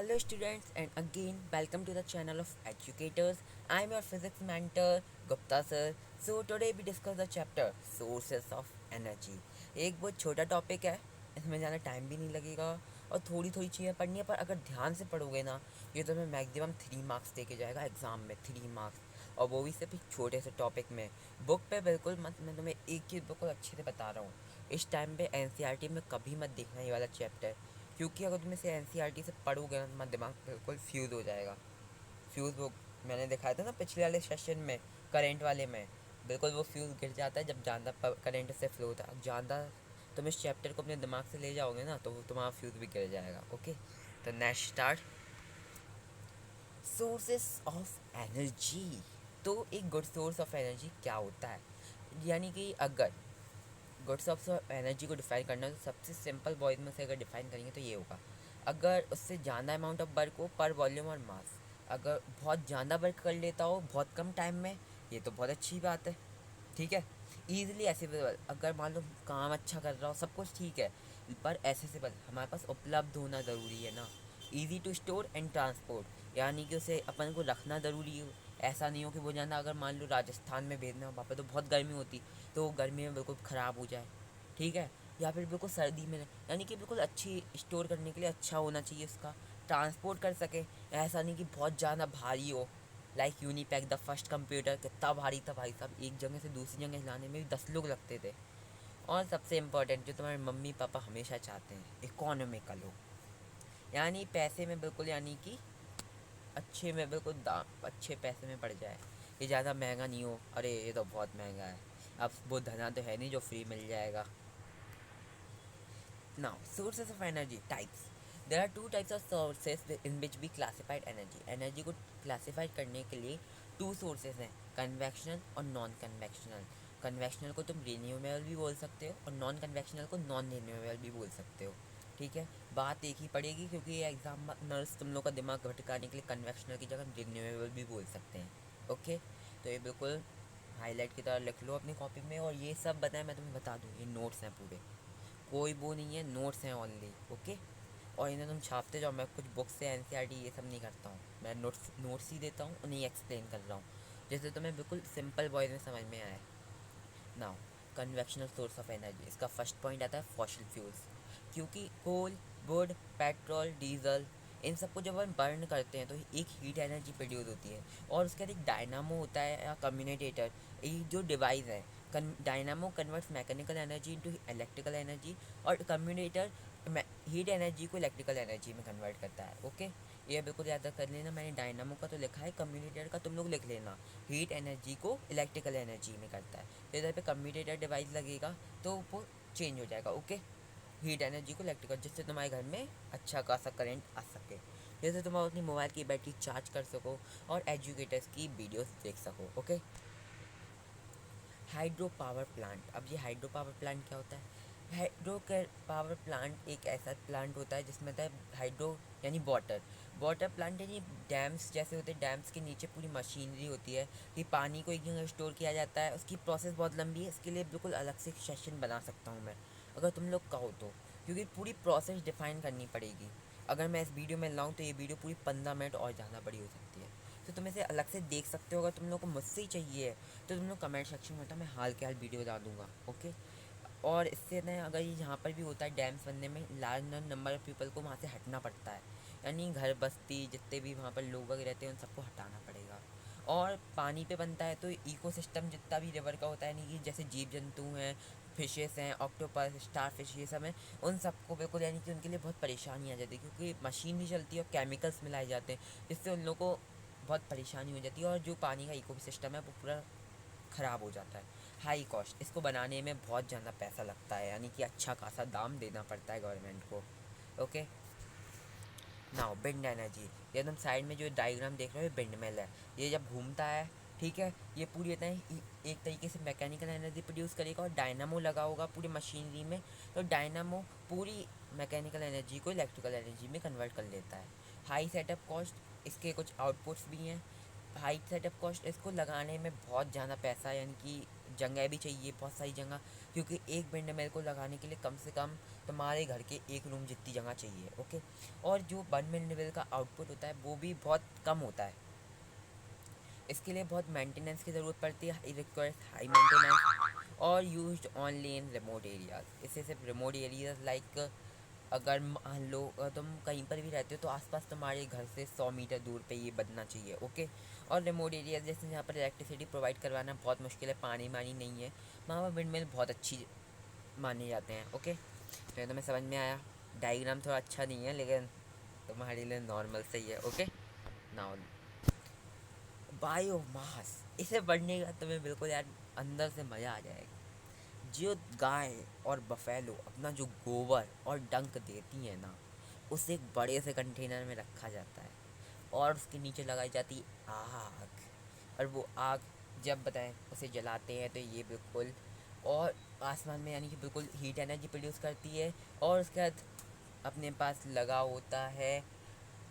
Hello students and again welcome to the channel of educators. I am your physics mentor Gupta sir. So today we discuss the chapter sources of energy. एक बहुत छोटा topic है, इसमें ज़्यादा time भी नहीं लगेगा और थोड़ी थोड़ी चीज़ें पढ़नी है, पर अगर ध्यान से पढ़ोगे ना ये तुम्हें मैक्सिमम 3 मार्क्स दे के जाएगा एग्ज़ाम में। 3 मार्क्स, और वो भी सिर्फ एक छोटे से टॉपिक में। बुक पे बिल्कुल मत, मैं तुम्हें एक चीज़ बिल्कुल अच्छे से बता रहा हूँ। इस टाइम पे एनसीईआरटी में कभी मत देखना ये वाला चैप्टर, क्योंकि अगर तुम इसे एनसीईआरटी से पढ़ोगे ना तुम्हारा दिमाग बिल्कुल फ्यूज़ हो जाएगा। फ्यूज़ वो मैंने दिखाया था ना पिछले वाले सेशन में, करंट वाले में। बिल्कुल वो फ्यूज़ गिर जाता है जब ज़्यादा करंट से फ्लो होता है। ज़्यादा तुम इस चैप्टर को अपने दिमाग से ले जाओगे ना तो वो तुम्हारा फ्यूज़ भी गिर जाएगा। ओके, तो next start. Sources of energy. तो एक गुड सोर्स ऑफ एनर्जी क्या होता है, यानी कि अगर गुड सोर्स ऑफ एनर्जी को डिफाइन करना है तो सबसे सिंपल वर्ड में से अगर डिफाइन करेंगे तो ये होगा, अगर उससे ज़्यादा अमाउंट ऑफ वर्क हो पर वॉल्यूम और मास। अगर बहुत ज़्यादा वर्क कर लेता हो बहुत कम टाइम में, ये तो बहुत अच्छी बात है। ठीक है, ईजिली एसेसिबल, अगर मान लो काम अच्छा कर रहा हो सब कुछ ठीक है, पर एसेसिबल हमारे पास उपलब्ध होना ज़रूरी है ना। Easy to store and transport, यानी कि उसे अपन को रखना ज़रूरी हो। ऐसा नहीं हो कि वो जाना, अगर मान लो राजस्थान में भेजना हो, वहाँ पे तो बहुत गर्मी होती, तो वो गर्मी में बिल्कुल ख़राब हो जाए। ठीक है, या फिर बिल्कुल सर्दी में, यानी कि बिल्कुल अच्छी स्टोर करने के लिए अच्छा होना चाहिए उसका, ट्रांसपोर्ट कर सके। ऐसा नहीं कि बहुत ज़्यादा भारी हो, लाइक यूनीपैक द फर्स्ट कंप्यूटर कितना भारी था भाई साहब, एक जगह से दूसरी जगह लाने में भी 10 लोग लगते थे। और सबसे इम्पोर्टेंट जो तुम्हारे मम्मी पापा हमेशा चाहते हैं, इकोनॉमिकल हो, यानी पैसे में बिल्कुल, यानी कि अच्छे में बिल्कुल दाम अच्छे पैसे में पड़ जाए। ये ज़्यादा महंगा नहीं हो, अरे ये तो बहुत महंगा है, अब वो धना तो है नहीं जो फ्री मिल जाएगा। Now, sources of energy types. There are two types of sources in which we classified energy. Energy को classify करने के लिए टू सोर्सेज हैं, कन्वेक्शनल और नॉन कन्वेक्शनल। कन्वेक्शनल को तुम रिन्यूएबल भी बोल सकते हो और नॉन कन्वेक्शनल को नॉन रिन्यूएबल भी बोल सकते हो। ठीक है, बात एक ही पड़ेगी, क्योंकि ये एग्जाम नर्स तुम लोग का दिमाग भटकाने के लिए कन्वेक्शनल की जगह रिन्यूएबल भी बोल सकते हैं। ओके, तो ये बिल्कुल हाईलाइट की तरह लिख लो अपनी कॉपी में, और ये सब बताएं मैं तुम्हें बता दूँ, ये नोट्स हैं पूरे, कोई वो नहीं है, नोट्स हैं ओनली। ओके, और इन्हें तुम छापते जाओ, मैं कुछ बुक्स से एनसीईआरटी ये सब नहीं करता हूँ, मैं नोट्स ही देता हूँ, उन्हें एक्सप्लेन कर रहा हूँ जैसे तुम्हें बिल्कुल सिंपल वॉइस में समझ में आए। Now, convectional source of energy, इसका फर्स्ट पॉइंट आता है फॉसिल फ्यूल्स। क्योंकि कोल, वुड, पेट्रोल, डीजल, इन सबको जब हम बर्न करते हैं तो एक हीट एनर्जी प्रोड्यूस होती है, और उसके बाद एक डायनामो होता है या कम्युनिकेटर, ये जो डिवाइस है। Dynamo converts mechanical energy into electrical energy, और कम्युनिकेटर हीट एनर्जी को इलेक्ट्रिकल एनर्जी में कन्वर्ट करता है। ओके, ये बिल्कुल याद कर लेना, मैंने डायनामो का तो लिखा है, कम्युनिकेटर का तुम लोग लिख लेना। हीट एनर्जी को इलेक्ट्रिकल एनर्जी में करता है, तो इधर पे कम्यूटेटर डिवाइस लगेगा तो वो चेंज हो जाएगा। ओके, हीट एनर्जी को इलेक्ट्रिकल, जिससे तुम्हारे घर में अच्छा खासा करंट आ सके, जैसे तुम अपनी मोबाइल की बैटरी चार्ज कर सको और एजुकेटर्स की वीडियोस देख सको। Okay, hydro power plant. अब ये हाइड्रो पावर प्लांट क्या होता है? हाइड्रो पावर प्लांट एक ऐसा प्लांट होता है जिसमें होता है हाइड्रो, यानी वाटर। वाटर प्लांट यानी डैम्स जैसे होते हैं, डैम्स के नीचे पूरी मशीनरी होती है कि पानी को एक जगह स्टोर किया जाता है। उसकी प्रोसेस बहुत लंबी है, इसके लिए बिल्कुल अलग से एक सेशन बना सकता हूँ मैं, अगर तुम लोग कहो तो, क्योंकि पूरी प्रोसेस डिफाइन करनी पड़ेगी। अगर मैं इस वीडियो में लाऊँ तो ये वीडियो पूरी 15 मिनट और ज़्यादा बड़ी हो सकती है, तो तुम इसे अलग से देख सकते हो। अगर तुम लोग को मुझसे ही चाहिए तो तुम लोग कमेंट सेक्शन में बताओ, मैं हाल के हाल वीडियो डाल दूँगा। ओके, और इससे न, अगर ये यहाँ पर भी होता है डैम्स बनने में लार्ज नंबर ऑफ़ पीपल को वहाँ से हटना पड़ता है, यानी घर बस्ती जितने भी वहाँ पर लोग वगैरह रहते हैं उन सबको हटाना पड़ेगा। और पानी पे बनता है तो इकोसिस्टम जितना भी रिवर का होता है, यानी कि जैसे जीव जंतु हैं, फिशेस हैं, ऑक्टोपस, स्टार फिश, ये सब हैं, उन सबको बिल्कुल, यानी कि उनके लिए बहुत परेशानी आ जाती है, क्योंकि मशीन भी चलती है और केमिकल्स मिलाए जाते हैं, जिससे उन लोगों को बहुत परेशानी हो जाती है, और जो पानी का इको सिस्टम है वो पूरा ख़राब हो जाता है। हाई कॉस्ट, इसको बनाने में बहुत ज़्यादा पैसा लगता है, यानी कि अच्छा खासा दाम देना पड़ता है गवर्नमेंट को। Okay, now wind energy. ये एकदम साइड में जो डायग्राम देख रहे हो, विंड मिल है, ये जब घूमता है, ठीक है, ये पूरी होता है एक तरीके से मैकेनिकल एनर्जी प्रोड्यूस करेगा, और डायनामो लगा होगा पूरी मशीनरी में, तो डायनामो पूरी मैकेनिकल एनर्जी को इलेक्ट्रिकल एनर्जी में कन्वर्ट कर लेता है। हाई सेटअप कॉस्ट, इसके कुछ आउटपुट्स भी हैं। हाई सेटअप कॉस्ट, इसको लगाने में बहुत ज़्यादा पैसा, यानी कि जगह भी चाहिए, बहुत सारी जगह, क्योंकि एक विंड मिल को लगाने के लिए कम से कम तुम्हारे घर के एक रूम जितनी जगह चाहिए। ओके। और जो वन विंड मिल का आउटपुट होता है वो भी बहुत कम होता है, इसके लिए बहुत मेंटेनेंस की ज़रूरत पड़ती है, इट रिक्वायर्स हाई मेंटेनेंस और used only in remote areas. इससे सिर्फ रिमोट एरियाज लाइक अगर मान लो तुम कहीं पर भी रहते हो तो आसपास तुम्हारे घर से 100 मीटर दूर पे ये बनना चाहिए। ओके। और रिमोट एरियाज जैसे जहाँ पर इलेक्ट्रिसिटी प्रोवाइड करवाना बहुत मुश्किल है, पानी वानी नहीं है, वहाँ पर विंड मिल बहुत अच्छी माने जाते हैं। ओके। तो ये तुम्हें समझ में आया। डायग्राम थोड़ा अच्छा नहीं है लेकिन तुम्हारे लिए नॉर्मल सही है। ओके। नाउ बायोमास, इसे पढ़ने का तुम्हें बिल्कुल यार अंदर से मज़ा आ जाएगा। जो गाय और बफेलो अपना जो गोबर और डंक देती है ना, उसे एक बड़े से कंटेनर में रखा जाता है और उसके नीचे लगाई जाती है आग। और वो आग जब बताएं उसे जलाते हैं तो ये बिल्कुल और आसमान में यानी कि बिल्कुल हीट एनर्जी प्रोड्यूस करती है। और उसके बाद अपने पास लगा होता है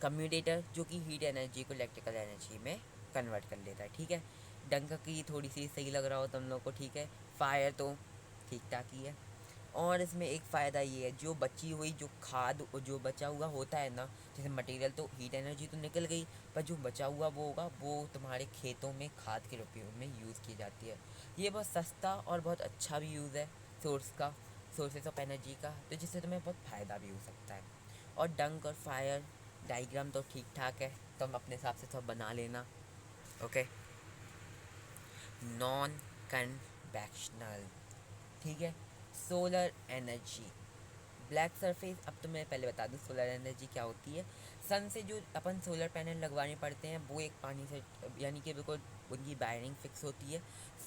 कम्यूटेटर, जो कि हीट एनर्जी को इलेक्ट्रिकल एनर्जी में कन्वर्ट कर लेता है। ठीक है। डंक की थोड़ी सी सही लग रहा हो तुम लोग को, ठीक है। फायर तो ठीक ठाक ही है। और इसमें एक फ़ायदा ये है, जो बची हुई जो खाद जो बचा हुआ होता है ना, जैसे मटेरियल तो हीट एनर्जी तो निकल गई, पर जो बचा हुआ वो होगा वो तुम्हारे खेतों में खाद के रूप में यूज़ की जाती है। ये बहुत सस्ता और बहुत अच्छा भी यूज़ है सोर्सेस ऑफ एनर्जी का, तो जिससे तुम्हें बहुत फ़ायदा भी हो सकता है। और डंक और फायर डायग्राम तो ठीक ठाक है, तुम अपने हिसाब से सब बना लेना। ओके। नॉन कन्वेक्शनल, ठीक है। Solar energy, black surface. अब तो मैं पहले बता दूं सोलर एनर्जी क्या होती है। सन से जो अपन सोलर पैनल लगवाने पड़ते हैं वो एक पानी से यानी कि बिल्कुल उनकी वायरिंग फिक्स होती है।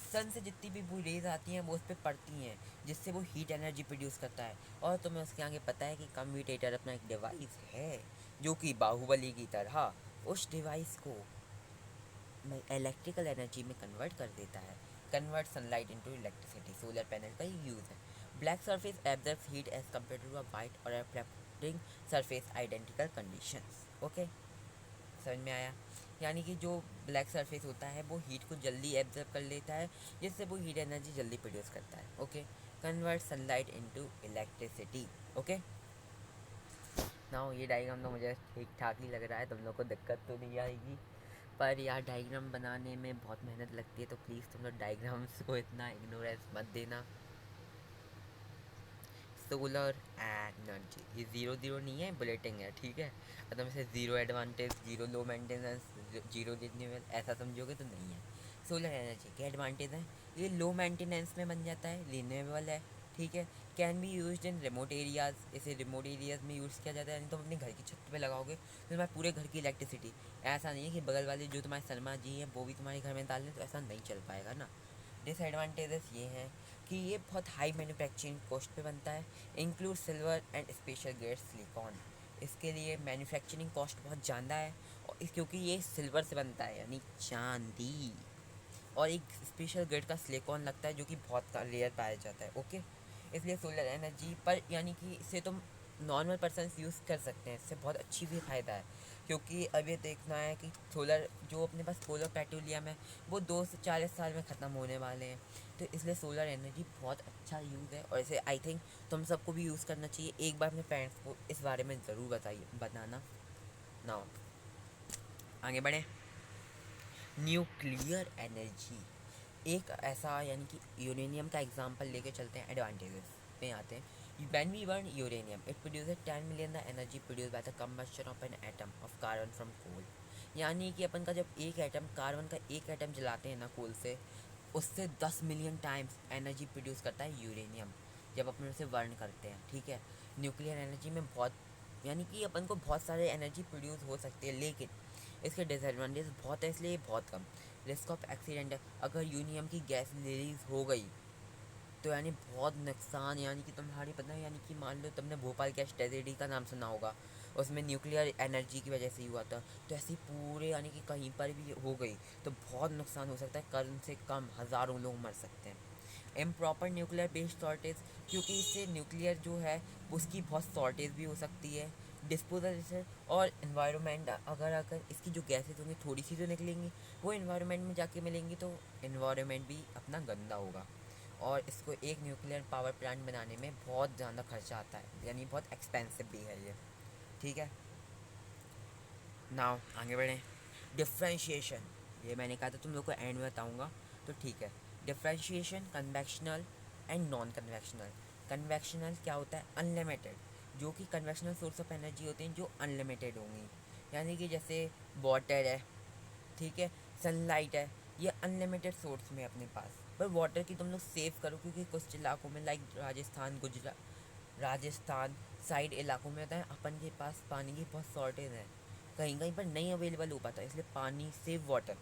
सन से जितनी भी वो रेज आती हैं वो उस पर पड़ती हैं, जिससे वो हीट एनर्जी प्रोड्यूस करता है। और तुम्हें उसके आगे पता है कि कम्यूटेटर अपना एक डिवाइस है जो कि बाहुबली की तरह उस डिवाइस को इलेक्ट्रिकल एनर्जी में कन्वर्ट कर देता है। Convert sunlight into electricity solar panel का ही यूज़ है। Black surface absorbs heat as compare to a white और reflecting surface identical conditions. Okay. समझ में आया। यानी कि जो ब्लैक सरफेस होता है वो हीट को जल्दी एब्जॉर्ब कर लेता है, जिससे वो हीट एनर्जी जल्दी प्रोड्यूस करता है। Okay. Convert sunlight into electricity. Okay. Now ये डायग्राम तो मुझे ठीक ठाक ही लग रहा है, तुम लोग को दिक्कत तो नहीं आएगी। पर यार डायग्राम बनाने में बहुत मेहनत लगती है, तो प्लीज़ तुम लोग डायग्राम्स को इतना इग्नोरेंस मत देना। सोलर एनर्जी ये ज़ीरो ज़ीरो नहीं है, बुलेटिंग है, ठीक है। अगर तुम इसे zero advantage, zero low maintenance, zero renewable ऐसा समझोगे तो नहीं है। सोलर एनर्जी के एडवांटेज हैं, ये लो मेंटेनेंस में बन जाता है, रिन्यूएबल है, ठीक है। Can be use in remote areas, इसे रिमोट एरियाज़ में यूज़ किया जाता है, यानी तुम अपने घर की छत पे लगाओगे तो तुम्हारे पूरे घर की इलेक्ट्रिसिटी, ऐसा नहीं है कि बगल वाले जो तुम्हारे शर्मा जी हैं वो भी तुम्हारे घर में डाल लें, तो ऐसा नहीं चल पाएगा ना। डिसएडवांटेजेस ये हैं कि ये बहुत हाई मैन्युफैक्चरिंग कॉस्ट पे बनता है, include silver and special grade silicone. इसके लिए मैन्युफैक्चरिंग कॉस्ट बहुत ज़्यादा है, और क्योंकि ये सिल्वर से बनता है यानी चांदी, और एक स्पेशल ग्रेड का सिलिकॉन लगता है जो कि बहुत रेयर पाया जाता है। ओके। इसलिए सोलर एनर्जी पर यानी कि इसे तुम नॉर्मल पर्सन यूज़ कर सकते हैं, इससे बहुत अच्छी भी फ़ायदा है। क्योंकि अब ये देखना है कि सोलर जो अपने पास पोलर पेट्रोलियम है वो 2 से 40 साल में ख़त्म होने वाले हैं, तो इसलिए सोलर एनर्जी बहुत अच्छा यूज़ है, और इसे आई थिंक तुम सबको भी यूज़ करना चाहिए। एक बार अपने पेरेंट्स को इस बारे में ज़रूर बताना ना। आगे बढ़ें। न्यूक्लियर एनर्जी एक ऐसा यानी कि यूरेनियम का एग्जांपल लेके चलते हैं, एडवांटेजेस में आते हैं। When we burn uranium it produces 10 million the energy produce by the combustion of an atom of carbon from coal. यानी कि अपन का जब एक एटम कार्बन का एक एटम जलाते हैं ना कोल से, उससे 10 मिलियन टाइम्स एनर्जी प्रोड्यूस करता है यूरेनियम, जब अपन उसे बर्न करते हैं, ठीक है। न्यूक्लियर एनर्जी में बहुत यानी कि अपन को बहुत सारे एनर्जी प्रोड्यूस हो सकती है, लेकिन इसके डिसएडवांटेज बहुत है, इसलिए बहुत कम रिस्क ऑफ एक्सीडेंट है। अगर यूरेनियम की गैस रिलीज हो गई तो यानी बहुत नुकसान, यानी कि तुम्हारी पता है, यानी कि मान लो तुमने भोपाल गैस ट्रेजेडी का नाम सुना होगा, उसमें न्यूक्लियर एनर्जी की वजह से ही हुआ था, तो ऐसे ही पूरे यानी कि कहीं पर भी हो गई तो बहुत नुकसान हो सकता है, कम से कम हज़ारों लोग मर सकते हैं। इम्प्रॉपर न्यूक्लियर बेस्ड शॉर्टेज, क्योंकि इससे न्यूक्लियर जो है उसकी बहुत शॉर्टेज भी हो सकती है, डिस्पोजल जैसे, और इन्वायरमेंट अगर अगर इसकी जो गैसेज होंगी थोड़ी सी जो निकलेंगी वो इन्वायरमेंट में जाके मिलेंगी तो इन्वायरमेंट भी अपना गंदा होगा। और इसको एक न्यूक्लियर पावर प्लांट बनाने में बहुत ज़्यादा खर्चा आता है, यानी बहुत एक्सपेंसिव भी है ये। ठीक है, नाउ आगे बढ़ें। डिफ्रेंशिएशन, ये मैंने कहा था तुम लोग को एंड में बताऊंगा, तो ठीक है। Differentiation convectional and non convectional. Convectional क्या होता है? अनलिमिटेड, जो कि कन्वेक्शनल सोर्स ऑफ एनर्जी होते हैं जो अनलिमिटेड होंगी, यानी कि जैसे वाटर है, ठीक है, सनलाइट है, ये अनलिमिटेड सोर्स में अपने पास। पर वाटर की तुम लोग सेव करो, क्योंकि कुछ इलाकों में लाइक राजस्थान, गुजरात, राजस्थान साइड इलाकों में होता है अपन के पास पानी की बहुत शॉर्टेज है, कहीं कहीं पर नहीं अवेलेबल हो पाता, इसलिए पानी सेव वाटर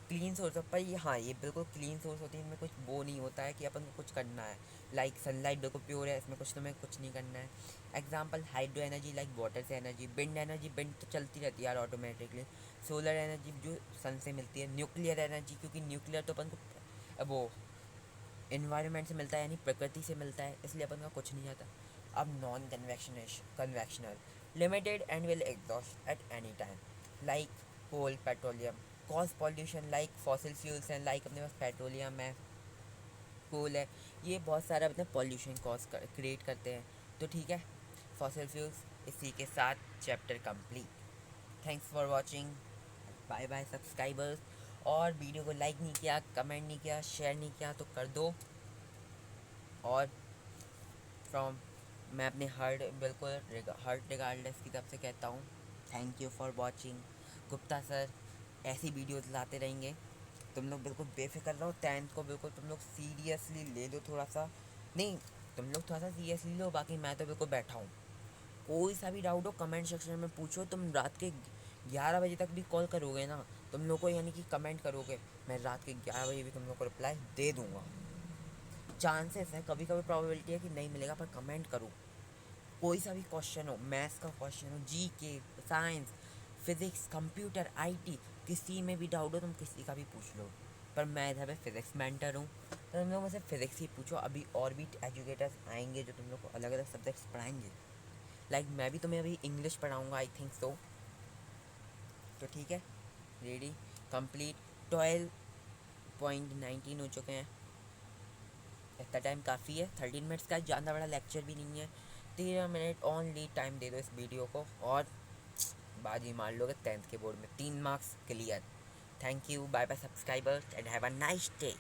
क्लीन सोर्स पर ये, हाँ ये बिल्कुल क्लीन सोर्स होती है, इनमें कुछ वो नहीं होता है कि अपन को कुछ करना है। लाइक सनलाइट बिल्कुल प्योर है, इसमें कुछ तुम्हें कुछ नहीं करना है। Example hydro energy like water से एनर्जी, विंड एनर्जी, विंड तो चलती रहती है यार ऑटोमेटिकली। सोलर एनर्जी जो सन से मिलती है। न्यूक्लियर एनर्जी, क्योंकि न्यूक्लियर तो अपन को वो इन्वायरमेंट से मिलता है, यानी प्रकृति से मिलता है, इसलिए अपन का कुछ नहीं आता। अब non conventional, limited and will exhaust at any time, like coal, petroleum, cause pollution like fossil fuels हैं, लाइक अपने पास पेट्रोलियम है, कोल है, ये बहुत सारा अपने पॉल्यूशन कॉज क्रिएट करते हैं। तो ठीक है, फॉसिल फ्यूल्स। इसी के साथ chapter complete. Thanks for watching, bye bye subscribers. और वीडियो को लाइक नहीं किया, कमेंट नहीं किया, शेयर नहीं किया तो कर दो। और फ्रॉम, मैं अपने हार्ट बिल्कुल हार्ट रिगार्डलेस की तरफ से कहता हूँ, thank you for watching. Gupta sir ऐसी वीडियोज़ लाते रहेंगे, तुम लोग बिल्कुल बेफिक्र रहो। टेंथ को बिल्कुल तुम लोग सीरियसली ले लो, थोड़ा सा नहीं, तुम लोग थोड़ा सा सीरियसली लो, बाकी मैं तो बिल्कुल बैठा हूँ। कोई सा भी डाउट हो कमेंट सेक्शन में पूछो। तुम रात के 11 बजे तक भी कॉल करोगे ना तुम लोग को, यानी कि कमेंट करोगे, मैं रात के 11 बजे भी तुम लोग को रिप्लाई दे दूँगा। चांसेस है, कभी कभी प्रोबेबिलिटी है कि नहीं मिलेगा, पर कमेंट करो। कोई सा भी क्वेश्चन हो, मैथ्स का क्वेश्चन हो, जी के, साइंस, फिज़िक्स, कंप्यूटर, आईटी, किसी में भी डाउट हो तुम किसी का भी पूछ लो। पर मैं इधर पे फिज़िक्स मेंटर हूँ, तो तुम लोग मुझसे फिज़िक्स ही पूछो। अभी और भी एजुकेटर्स आएंगे जो तुम लोग को अलग अलग सब्जेक्ट्स पढ़ाएंगे। लाइक मैं भी तुम्हें अभी इंग्लिश पढ़ाऊँगा, आई थिंक सो। तो ठीक है, रेडी, कंप्लीट। 12.19 हो चुके हैं, इतना टाइम काफ़ी है, 13 मिनट्स का ज़्यादा बड़ा लेक्चर भी नहीं है। 13 मिनट ओनली टाइम दे दो इस वीडियो को और बाजी मार लोगे 10th के बोर्ड में 3 marks clear. Thank you, bye bye subscribers and have a nice day.